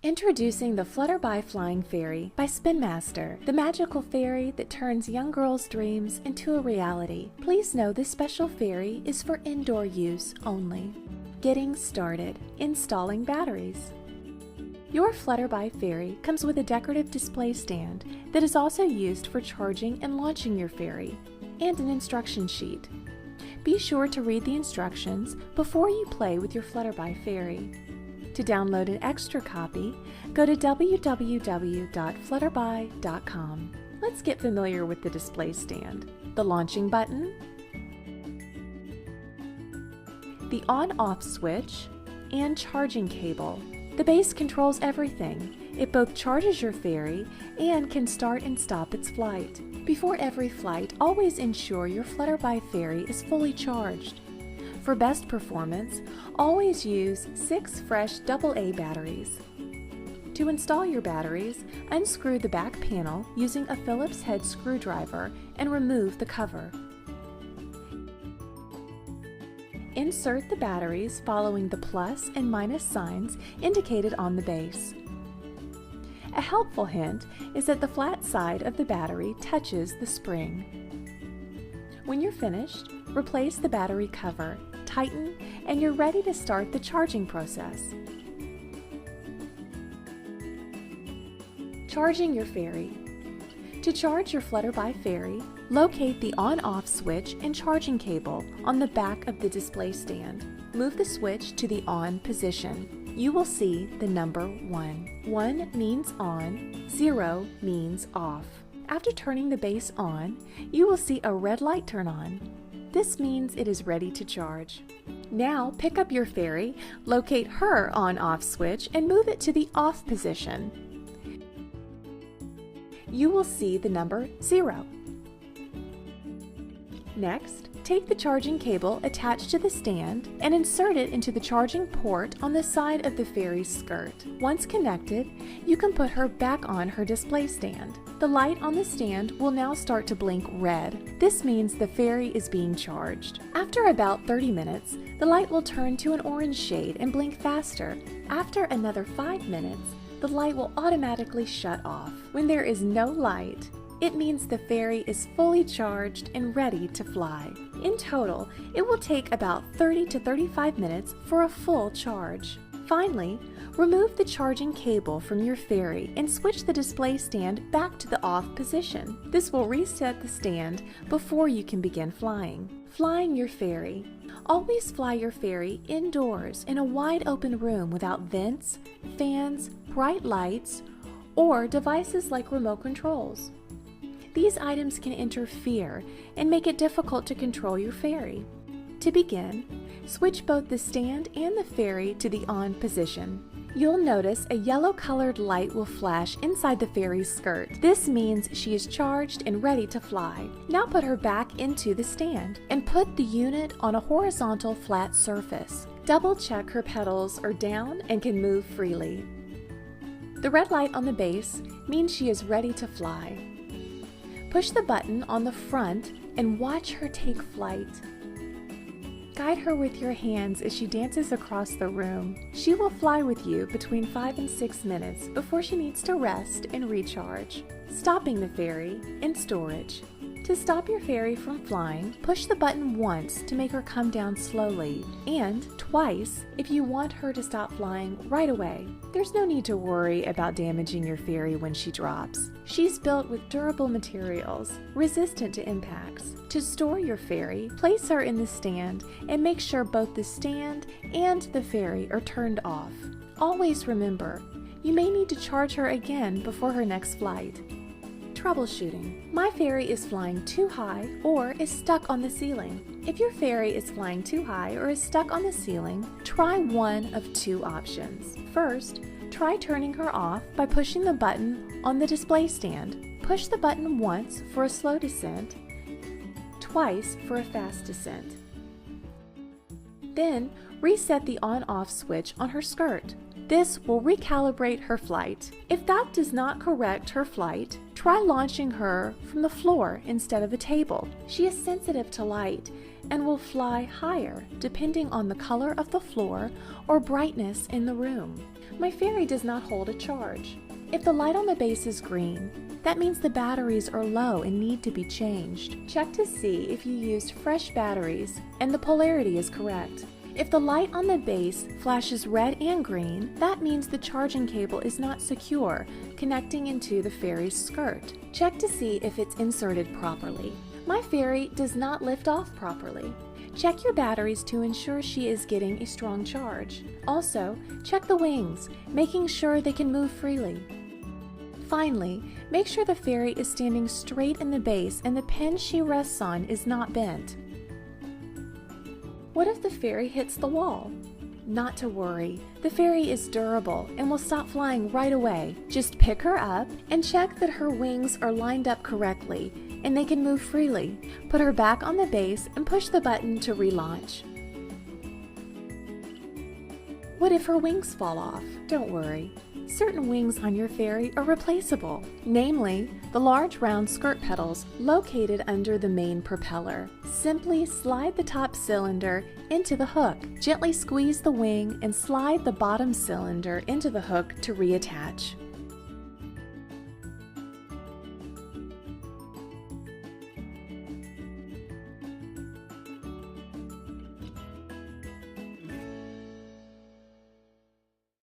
Introducing the Flutterby Flying Fairy by Spin Master, the magical fairy that turns young girls' dreams into a reality. Please know this special fairy is for indoor use only. Getting started. Installing batteries. Your Flutterby Fairy comes with a decorative display stand that is also used for charging and launching your fairy, and an instruction sheet. Be sure to read the instructions before you play with your Flutterby Fairy. To download an extra copy, go to www.flutterby.com. Let's get familiar with the display stand. The launching button, the on-off switch, and charging cable. The base controls everything. It both charges your fairy and can start and stop its flight. Before every flight, always ensure your Flutterby Fairy is fully charged. For best performance, always use 6 fresh AA batteries. To install your batteries, unscrew the back panel using a Phillips head screwdriver and remove the cover. Insert the batteries following the plus and minus signs indicated on the base. A helpful hint is that the flat side of the battery touches the spring. When you're finished, replace the battery cover, tighten, and you're ready to start the charging process. Charging your fairy. To charge your Flutterby Fairy, locate the on-off switch and charging cable on the back of the display stand. Move the switch to the on position. You will see the number 1. 1 means on, 0 means off. After turning the base on, you will see a red light turn on. This means it is ready to charge. Now pick up your fairy, locate her on-off switch, and move it to the off position. You will see the number 0. Next, take the charging cable attached to the stand and insert it into the charging port on the side of the fairy's skirt. Once connected, you can put her back on her display stand. The light on the stand will now start to blink red. This means the fairy is being charged. After about 30 minutes, the light will turn to an orange shade and blink faster. After another 5 minutes, the light will automatically shut off. When there is no light, it means the fairy is fully charged and ready to fly. In total, it will take about 30 to 35 minutes for a full charge. Finally, remove the charging cable from your fairy and switch the display stand back to the off position. This will reset the stand before you can begin flying. Flying your fairy. Always fly your fairy indoors in a wide open room without vents, fans, bright lights, or devices like remote controls. These items can interfere and make it difficult to control your fairy. To begin, switch both the stand and the fairy to the on position. You'll notice a yellow-colored light will flash inside the fairy's skirt. This means she is charged and ready to fly. Now put her back into the stand and put the unit on a horizontal flat surface. Double-check her petals are down and can move freely. The red light on the base means she is ready to fly. Push the button on the front and watch her take flight. Guide her with your hands as she dances across the room. She will fly with you between 5 and 6 minutes before she needs to rest and recharge. Stopping the fairy in storage. To stop your fairy from flying, push the button once to make her come down slowly, and twice if you want her to stop flying right away. There's no need to worry about damaging your fairy when she drops. She's built with durable materials, resistant to impacts. To store your fairy, place her in the stand and make sure both the stand and the fairy are turned off. Always remember, you may need to charge her again before her next flight. Troubleshooting. My fairy is flying too high or is stuck on the ceiling. If your fairy is flying too high or is stuck on the ceiling, try one of 2 options. First, try turning her off by pushing the button on the display stand. Push the button once for a slow descent, twice for a fast descent. Then, reset the on-off switch on her skirt. This will recalibrate her flight. If that does not correct her flight, try launching her from the floor instead of a table. She is sensitive to light and will fly higher depending on the color of the floor or brightness in the room. My fairy does not hold a charge. If the light on the base is green, that means the batteries are low and need to be changed. Check to see if you used fresh batteries and the polarity is correct. If the light on the base flashes red and green, that means the charging cable is not secure, connecting into the fairy's skirt. Check to see if it's inserted properly. My fairy does not lift off properly. Check your batteries to ensure she is getting a strong charge. Also, check the wings, making sure they can move freely. Finally, make sure the fairy is standing straight in the base and the pin she rests on is not bent. What if the fairy hits the wall? Not to worry, the fairy is durable and will stop flying right away. Just pick her up and check that her wings are lined up correctly and they can move freely. Put her back on the base and push the button to relaunch. What if her wings fall off? Don't worry. Certain wings on your fairy are replaceable, namely the large round skirt petals located under the main propeller. Simply slide the top cylinder into the hook. Gently squeeze the wing and slide the bottom cylinder into the hook to reattach.